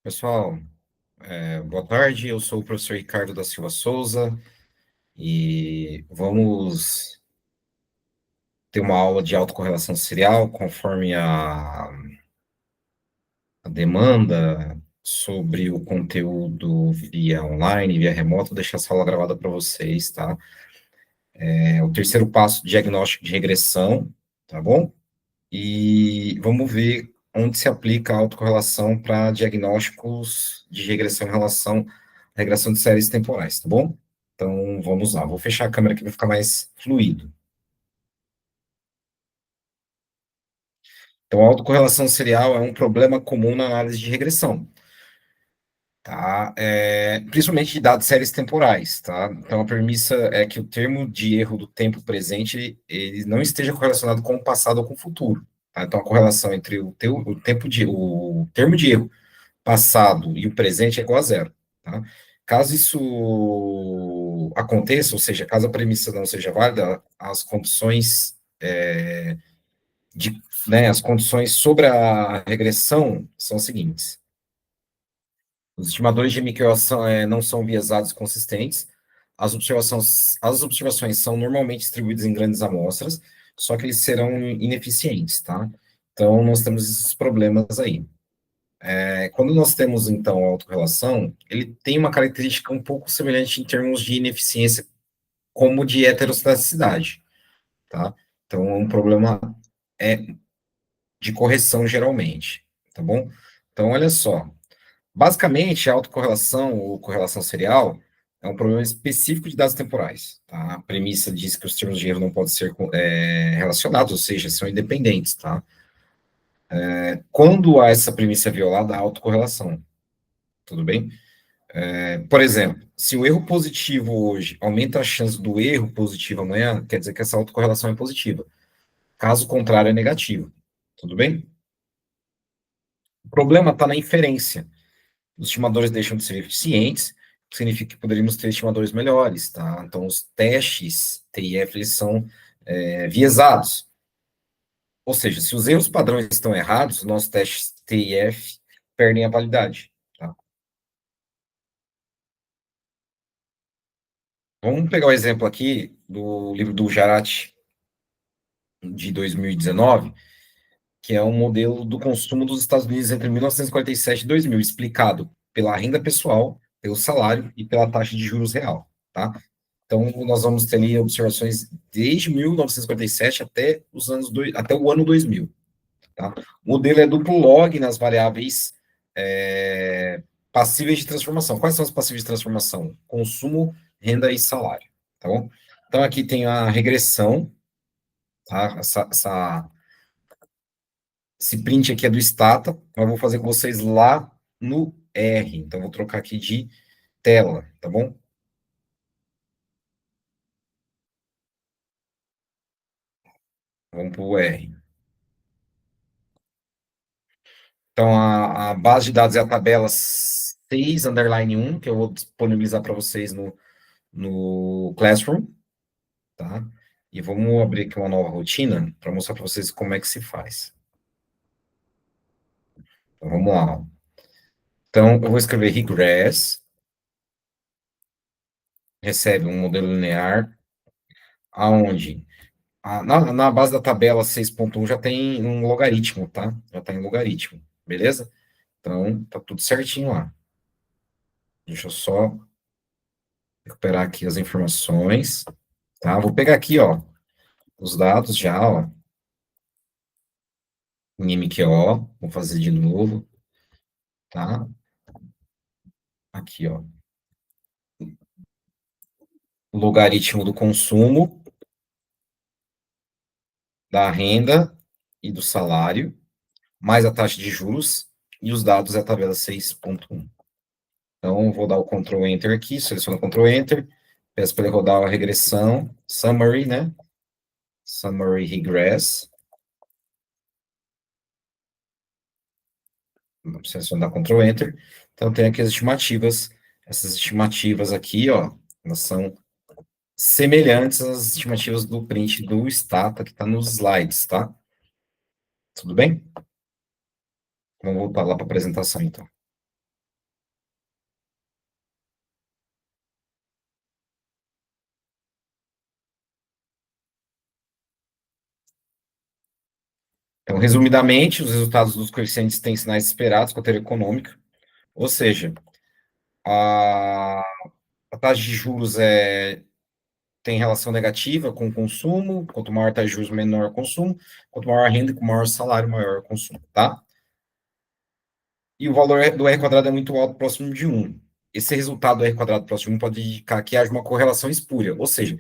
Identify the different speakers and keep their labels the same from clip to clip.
Speaker 1: Pessoal, boa tarde. Eu sou o professor Ricardo da Silva Souza e vamos ter uma aula de autocorrelação serial conforme a demanda sobre o conteúdo via online, via remoto. Vou deixar a sala gravada para vocês, tá? É o terceiro passo, diagnóstico de regressão, tá bom? E vamos ver onde se aplica a autocorrelação para diagnósticos de regressão em relação à regressão de séries temporais, tá bom? Então, vamos lá. Vou fechar a câmera aqui para ficar mais fluido. Então, a autocorrelação serial é um problema comum na análise de regressão, tá? Principalmente de dados séries temporais, tá? Então, a premissa é que o termo de erro do tempo presente, ele não esteja correlacionado com o passado ou com o futuro, tá? Então, a correlação entre o termo de erro passado e o presente é igual a zero, tá? Caso isso aconteça, ou seja, caso a premissa não seja válida, as condições de, as condições sobre a regressão são as seguintes: os estimadores de MQO não são viesados consistentes, as observações são normalmente distribuídas em grandes amostras, só que eles serão ineficientes, tá? Então, nós temos esses problemas aí. Quando nós temos, então, a autorrelação, ele tem uma característica um pouco semelhante em termos de ineficiência, como de heterostaticidade, tá? Então, é um problema é de correção, geralmente, tá bom? Então, olha só. Basicamente, a autocorrelação ou correlação serial é um problema específico de dados temporais, tá? A premissa diz que os termos de erro não podem ser relacionados, ou seja, são independentes, tá? Quando há essa premissa violada, há autocorrelação, tudo bem? Por exemplo, se o erro positivo hoje aumenta a chance do erro positivo amanhã, quer dizer que essa autocorrelação é positiva. Caso contrário, é negativo. Tudo bem? O problema está na inferência. Os estimadores deixam de ser eficientes, o que significa que poderíamos ter estimadores melhores, tá? Então, os testes TIF, eles são viesados. Ou seja, se os erros padrões estão errados, os nossos testes TIF perdem a validade, tá? Vamos pegar o exemplo aqui do livro do Jarati, de 2019, que é um modelo do consumo dos Estados Unidos entre 1947 e 2000, explicado pela renda pessoal, pelo salário e pela taxa de juros real, tá? Então, nós vamos ter ali observações desde 1947 até o ano 2000, tá? O modelo é duplo log nas variáveis passíveis de transformação. Quais são as passíveis de transformação? Consumo, renda e salário, tá bom? Então, aqui tem a regressão, tá? Esse print aqui é do Stata, então eu vou fazer com vocês lá no R. Então, vou trocar aqui de tela, tá bom? Vamos para o R. Então, a base de dados é a tabela 6_1, que eu vou disponibilizar para vocês no Classroom, tá? E vamos abrir aqui uma nova rotina para mostrar para vocês como é que se faz. Então, vamos lá. Então, eu vou escrever regress, recebe um modelo linear, aonde na base da tabela 6.1 já tem um logaritmo, tá? Já está em logaritmo, beleza? Então, tá tudo certinho lá. Deixa eu só recuperar aqui as informações, tá? Vou pegar aqui, ó, os dados já, ó, em MQO, vou fazer de novo, tá? Aqui, ó, o logaritmo do consumo, da renda e do salário, mais a taxa de juros, e os dados é a tabela 6.1. Então, vou dar o Ctrl Enter aqui, seleciono o Ctrl Enter, peço para ele rodar a regressão, summary, né? Summary regress. Selecionar Ctrl Enter. Então, tem aqui as estimativas. Essas estimativas aqui, ó, elas são semelhantes às estimativas do print do Stata, que está nos slides, tá? Tudo bem? Vamos voltar lá para a apresentação, então. resumidamente, os resultados dos coeficientes têm sinais esperados com a teoria econômica, ou seja, a, a taxa de juros tem relação negativa com o consumo, quanto maior a taxa de juros, menor o consumo, quanto maior a renda, com maior o salário, maior o consumo, tá? E o valor do R quadrado é muito alto, próximo de 1. Esse resultado do R quadrado próximo de 1 pode indicar que haja uma correlação espúria, ou seja,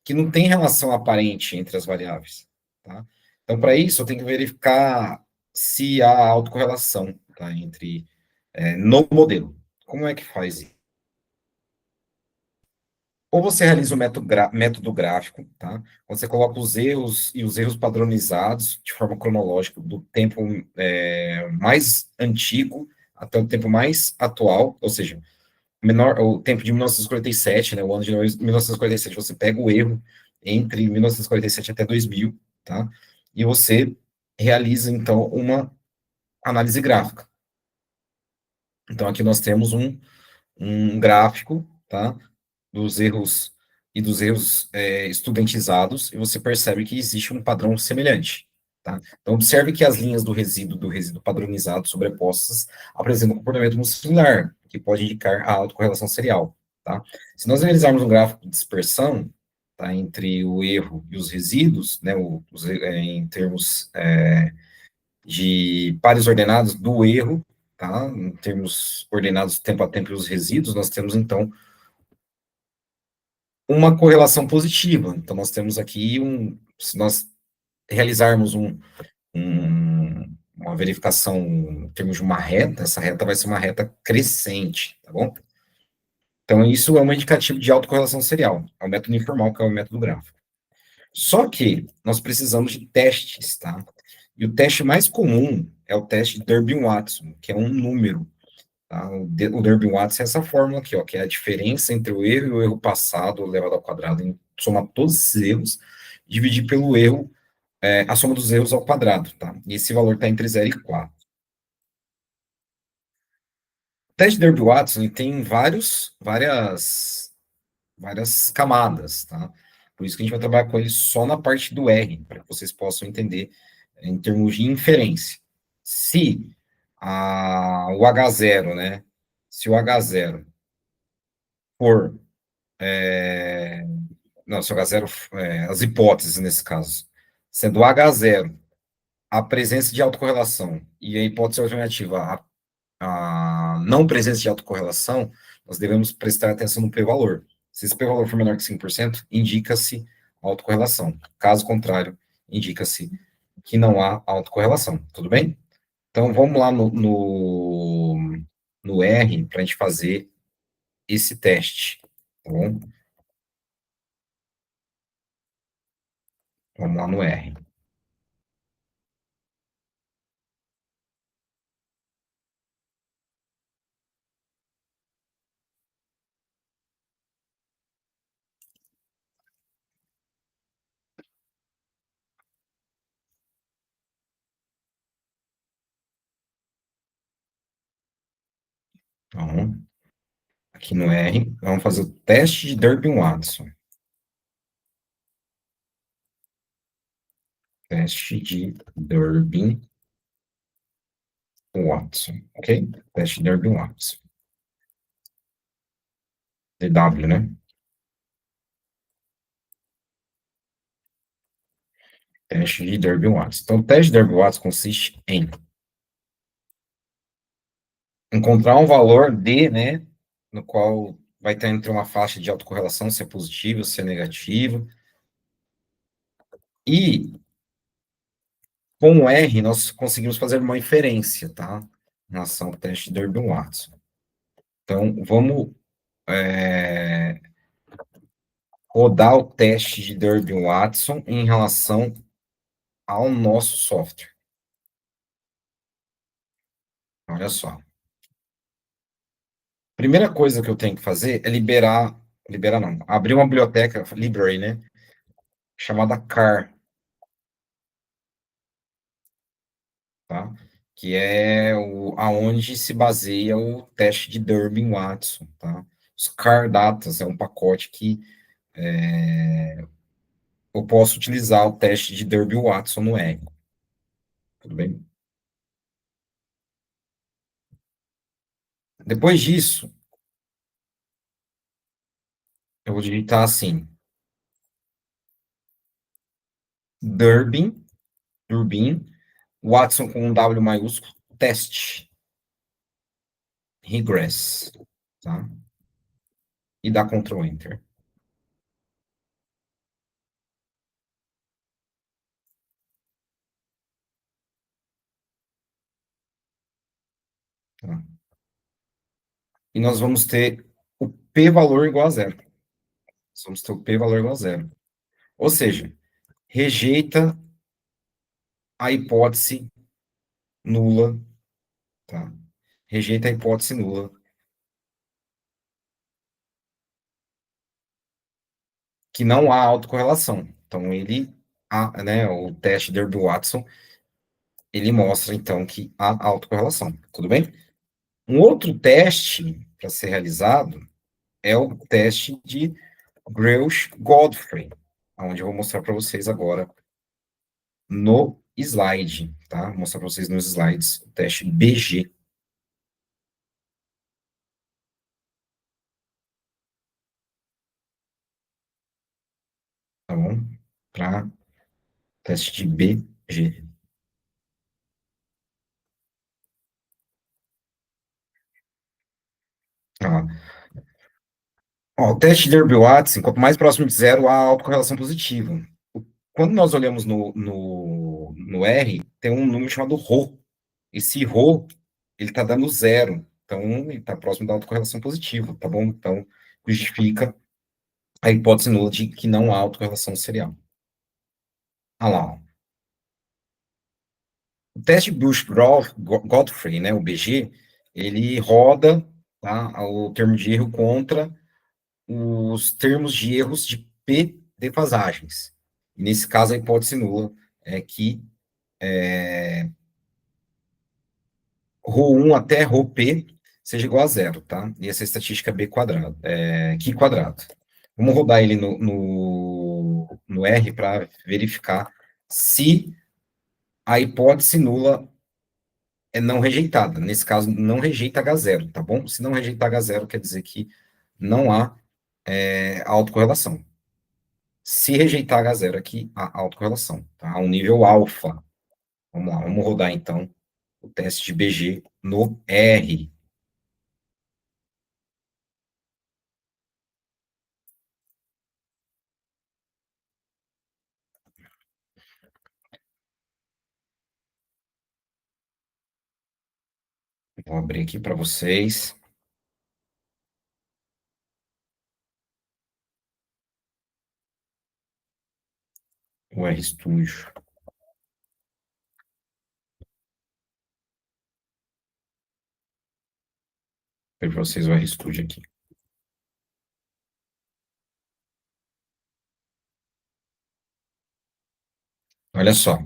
Speaker 1: que não tem relação aparente entre as variáveis, tá? Então, para isso, eu tenho que verificar se há autocorrelação, tá, no modelo. Como é que faz isso? Ou você realiza o método gráfico, tá? Você coloca os erros e os erros padronizados de forma cronológica do tempo mais antigo até o tempo mais atual, ou seja, o tempo de 1947, né, o ano de 1947, você pega o erro entre 1947 até 2000, tá? E você realiza, então, uma análise gráfica. Então, aqui nós temos um gráfico, tá? Dos erros estudentizados, e você percebe que existe um padrão semelhante, tá? Então, observe que as linhas do resíduo padronizado sobrepostas apresentam um comportamento muito similar, que pode indicar a autocorrelação serial, tá? Se nós analisarmos um gráfico de dispersão, tá, entre o erro e os resíduos, né, em termos de pares ordenados do erro, tá, em termos ordenados tempo a tempo e os resíduos, nós temos, então, uma correlação positiva. Então, nós temos aqui se nós realizarmos uma verificação em termos de uma reta, essa reta vai ser uma reta crescente, tá bom? Então, isso é um indicativo de autocorrelação serial, é o método informal, que é o método gráfico. Só que nós precisamos de testes, tá? E o teste mais comum é o teste de Durbin-Watson, que é um número. Tá? O Durbin-Watson é essa fórmula aqui, ó, que é a diferença entre o erro e o erro passado elevado ao quadrado, em somar todos esses erros, dividir pelo erro, a soma dos erros ao quadrado, tá? E esse valor está entre 0 e 4. O teste de Durbin-Watson tem várias camadas, tá? Por isso que a gente vai trabalhar com ele só na parte do R, para que vocês possam entender em termos de inferência. Se o H0, né? Se o H0 for não, se o H0, as hipóteses nesse caso, sendo o H0 a presença de autocorrelação e a hipótese alternativa a não presença de autocorrelação, nós devemos prestar atenção no p-valor. Se esse p-valor for menor que 5%, indica-se autocorrelação. Caso contrário, indica-se que não há autocorrelação. Tudo bem? Então, vamos lá no R para a gente fazer esse teste. Tá bom? Vamos lá no R. Então, aqui no R, vamos fazer o teste de Durbin-Watson. Teste de Durbin-Watson, ok? Teste de Durbin-Watson. DW, né? Teste de Durbin-Watson. Então, o teste de Durbin-Watson consiste em encontrar um valor D, né, no qual vai estar entre uma faixa de autocorrelação, se é positivo, se é negativo. E com o R, nós conseguimos fazer uma inferência, tá? Em relação ao teste de Durbin-Watson. Então, vamos rodar o teste de Durbin-Watson em relação ao nosso software. Olha só. Primeira coisa que eu tenho que fazer é liberar não, abrir uma biblioteca, library, né, chamada CAR, tá? Que é aonde se baseia o teste de Durbin-Watson, tá? Os CAR Datas é um pacote que eu posso utilizar o teste de Durbin-Watson no R. Tudo bem? Depois disso, eu vou digitar assim, Durbin, Durbin, Watson com um W maiúsculo, teste, regress, tá? E dá Ctrl Enter. Tá? E nós vamos ter o p-valor igual a zero. Nós vamos ter o p-valor igual a zero. Ou seja, rejeita a hipótese nula, tá? Rejeita a hipótese nula, que não há autocorrelação. Então, né, o teste Derby-Watson, ele mostra, então, que há autocorrelação. Tudo bem? Um outro teste para ser realizado é o teste de Greuch-Godfrey, onde eu vou mostrar para vocês agora no slide, tá? Vou mostrar para vocês nos slides o teste BG, tá bom? Para teste de BG. Ó, ó, o teste de Derby-Watson, quanto mais próximo de zero, há autocorrelação positiva. Quando nós olhamos no R, tem um número chamado ρ. Esse ρ, ele está dando zero. Então, ele está próximo da autocorrelação positiva, tá bom? Então, justifica a hipótese nula de que não há autocorrelação serial. Ah lá, ó. O teste Bush-Godfrey, né, o BG, ele roda, tá, o termo de erro contra os termos de erros de P defasagens. E nesse caso, a hipótese nula é que ρ1 até ρp seja igual a zero, tá? E essa estatística B quadrado, Q quadrado. Vamos rodar ele no R para verificar se a hipótese nula é não rejeitada. Nesse caso, não rejeita H0, tá bom? Se não rejeitar H0, quer dizer que não há autocorrelação. Se rejeitar H0 aqui, há autocorrelação, tá? A um nível alfa. Vamos lá, vamos rodar então o teste de BG no R. Vou abrir aqui para vocês. O RStudio. Para vocês o RStudio aqui. Olha só.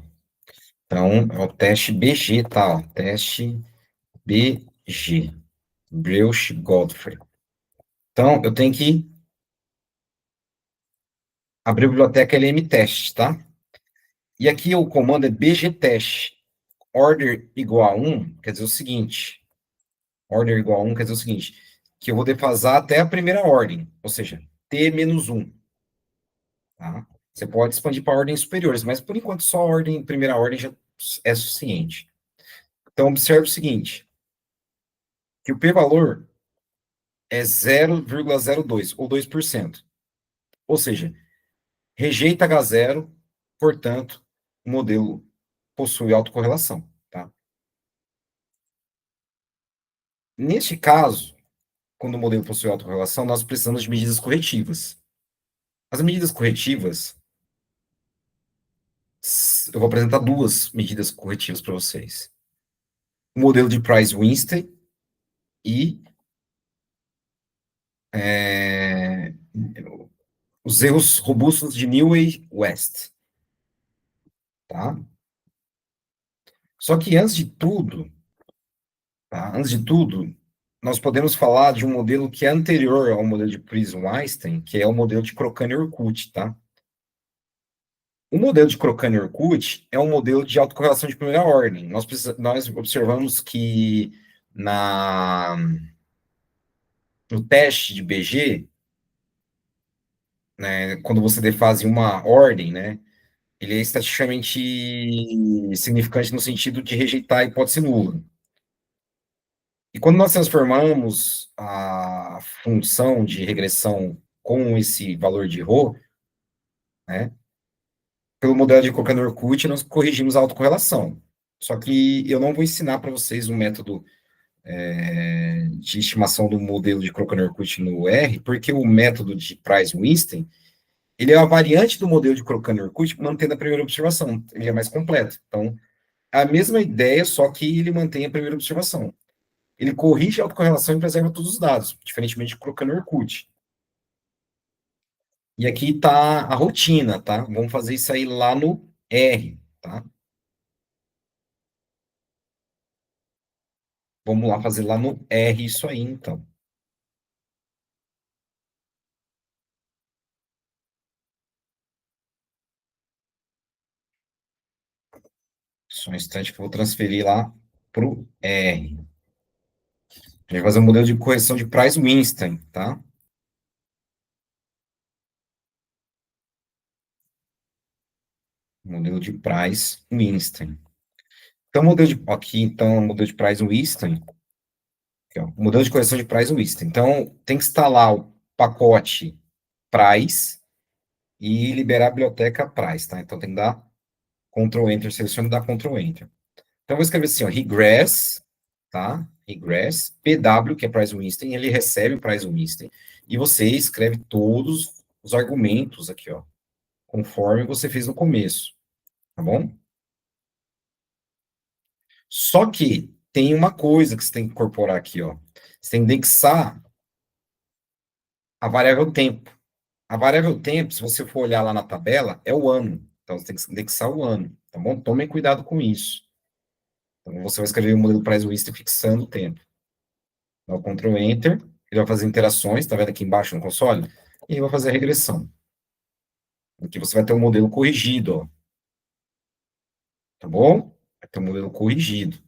Speaker 1: Então, é o teste BG, tá? Ó, teste BG. Breusch Godfrey. Então, eu tenho que abrir a biblioteca LMTest, tá? E aqui o comando é bgtest. Order igual a 1, quer dizer o seguinte. Order igual a 1 quer dizer o seguinte. Que eu vou defasar até a primeira ordem. Ou seja, T menos 1. Tá? Você pode expandir para ordens superiores, mas por enquanto só a ordem, primeira ordem já é suficiente. Então, observe o seguinte, que o p-valor é 0,02, ou 2%. Ou seja, rejeita H0, portanto, o modelo possui autocorrelação. Tá? Neste caso, quando o modelo possui autocorrelação, nós precisamos de medidas corretivas. As medidas corretivas, eu vou apresentar duas medidas corretivas para vocês. O modelo de Price-Weinstein e os erros robustos de Newey West, tá? Só que antes de tudo, tá? Antes de tudo, nós podemos falar de um modelo que é anterior ao modelo de Prism-Weinstein, que é o modelo de Crocane-Urquhart, tá? O modelo de Krohn-Orkut é um modelo de autocorrelação de primeira ordem. Nós observamos que na, no teste de BG, né, quando você defase uma ordem, né, ele é estatisticamente significante no sentido de rejeitar a hipótese nula. E quando nós transformamos a função de regressão com esse valor de ρ, né, pelo modelo de Krohn-Orkut, nós corrigimos a autocorrelação. Só que eu não vou ensinar para vocês um método de estimação do modelo de Krohn-Orkut no R, porque o método de Price-Weinstein, ele é uma variante do modelo de Krohn-Orkut, mantendo a primeira observação. Ele é mais completo. Então, a mesma ideia, só que ele mantém a primeira observação. Ele corrige a autocorrelação e preserva todos os dados, diferentemente de Krohn-Orkut. E aqui está a rotina, tá? Vamos fazer isso aí lá no R, tá? Vamos lá fazer lá no R isso aí, então. Só um instante que eu vou transferir lá para o R. A gente vai fazer um modelo de correção de Price-Weinstein, tá? Modelo de Price-Weinstein. Então, aqui, então, modelo de Price-Weinstein, aqui, ó, modelo de correção de Price-Weinstein. Então, tem que instalar o pacote Price e liberar a biblioteca Price, tá? Então, tem que dar Ctrl Enter, seleciona e dá Ctrl Enter. Então, eu vou escrever assim, ó, regress, tá? Regress, PW, que é Price-Weinstein, ele recebe o Price-Weinstein, e você escreve todos os argumentos aqui, ó, conforme você fez no começo, tá bom? Só que tem uma coisa que você tem que incorporar aqui, ó. Você tem que indexar a variável tempo. A variável tempo, se você for olhar lá na tabela, é o ano. Então, você tem que indexar o ano, tá bom? Tomem cuidado com isso. Então, você vai escrever o modelo Price-Weinstein fixando o tempo. Dá o Ctrl Enter, ele vai fazer interações, tá vendo aqui embaixo no console? E ele vai fazer a regressão. Aqui você vai ter um modelo corrigido, ó. Tá bom? Vai ter um modelo corrigido.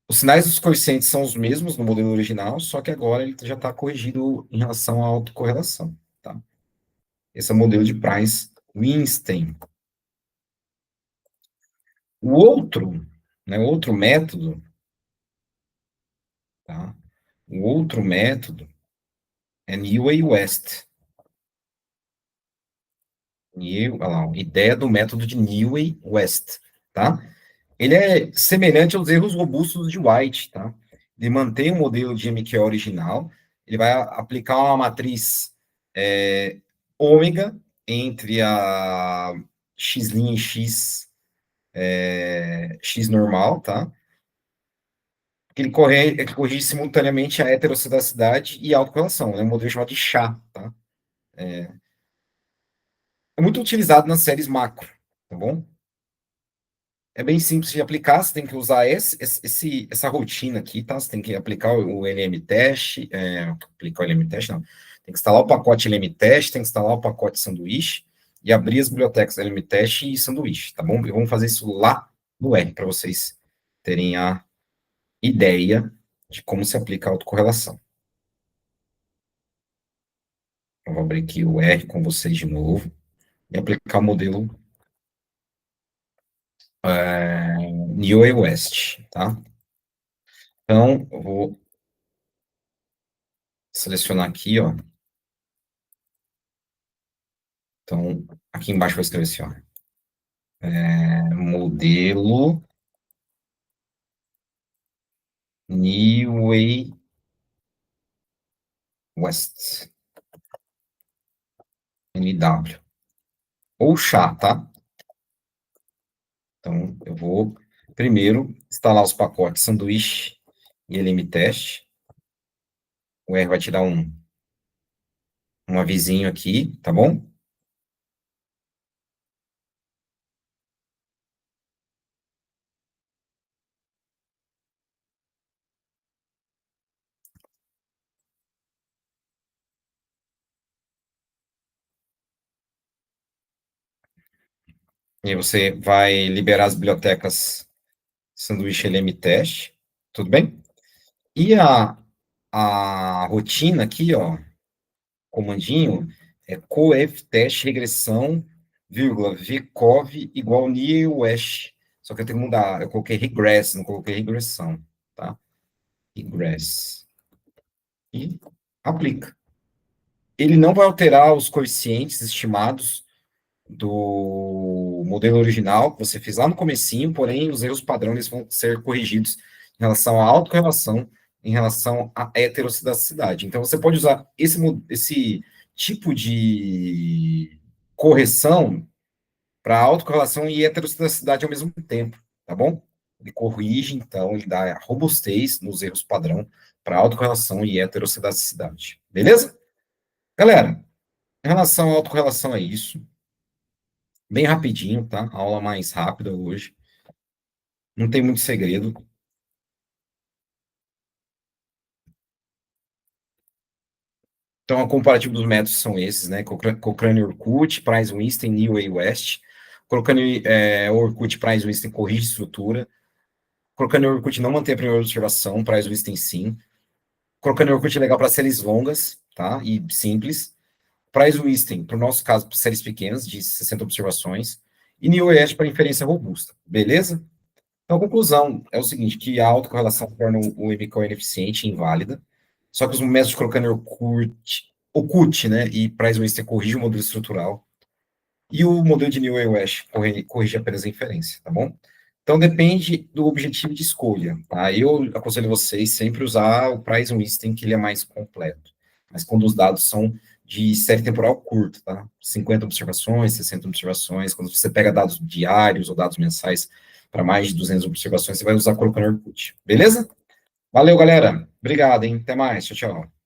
Speaker 1: Os sinais dos coeficientes são os mesmos no modelo original, só que agora ele já está corrigido em relação à autocorrelação, tá? Esse é o modelo de Price-Weinstein. O outro, né, outro método, tá? O outro método é Newey West. Olha lá, ideia do método de Newey West, tá? Ele é semelhante aos erros robustos de White, tá? Ele mantém o modelo de MQ original, ele vai aplicar uma matriz ômega entre a x' e x normal, tá? Ele corrige simultaneamente a heterocidacidade e a autocorrelação. É um modelo chamado de SHA, tá? É muito utilizado nas séries macro, tá bom? É bem simples de aplicar, você tem que usar essa rotina aqui, tá? Você tem que aplicar o LM Test, aplicar o LM Test, não. Tem que instalar o pacote LM Test, tem que instalar o pacote sanduíche e abrir as bibliotecas LM Test e sanduíche, tá bom? E vamos fazer isso lá no R, para vocês terem a ideia de como se aplica a autocorrelação. Eu vou abrir aqui o R com vocês de novo e aplicar o modelo Newey West, tá? Então, eu vou selecionar aqui, ó. Então, aqui embaixo eu vou escrever assim, ó. Modelo Newey West. NW. Ou chá, tá? Então, eu vou primeiro instalar os pacotes sanduíche e LM-teste. O R vai tirar um avisinho aqui, tá bom? E aí você vai liberar as bibliotecas sanduíche LM Teste, tudo bem? E a rotina aqui, ó, comandinho, é coef teste regressão, vírgula, vcov igual near west. Só que eu tenho que mudar, eu coloquei regress, não coloquei regressão, tá? Regress. E aplica. Ele não vai alterar os coeficientes estimados do modelo original que você fez lá no comecinho, porém os erros padrão eles vão ser corrigidos em relação à autocorrelação, em relação à heterocidacidade. Então você pode usar esse tipo de correção para autocorrelação e heterocidacidade ao mesmo tempo, tá bom? Ele corrige, então, ele dá robustez nos erros padrão para autocorrelação e heterocidacidade. Beleza? Galera, em relação à autocorrelação é isso. Bem rapidinho, tá? A aula mais rápida hoje. Não tem muito segredo. Então, o comparativo dos métodos são esses, né? Cochrane Orkut, Price Winston, Newey West. Cochrane Orkut, Price Winston corrige estrutura. Cochrane Orkut não mantém a primeira observação, Price Winston sim. Cochrane Orkut é legal para séries longas, tá? E simples. Price Winston, para o nosso caso, para séries pequenas, de 60 observações. E Newey West para inferência robusta. Beleza? Então, a conclusão é o seguinte, que a autocorrelação torna o MCO ineficiente e inválida, só que os métodos de Krokaner Okut, né, e Price Winston corrige o modelo estrutural, e o modelo de Newell West corrige apenas a inferência, tá bom? Então, depende do objetivo de escolha, tá? Eu aconselho vocês sempre usar o Price Winston, que ele é mais completo, mas quando os dados são de série temporal curta, tá? 50 observações, 60 observações, quando você pega dados diários ou dados mensais para mais de 200 observações, você vai usar Krokaner Okut, beleza? Valeu, galera. Obrigado, hein? Até mais. Tchau, tchau.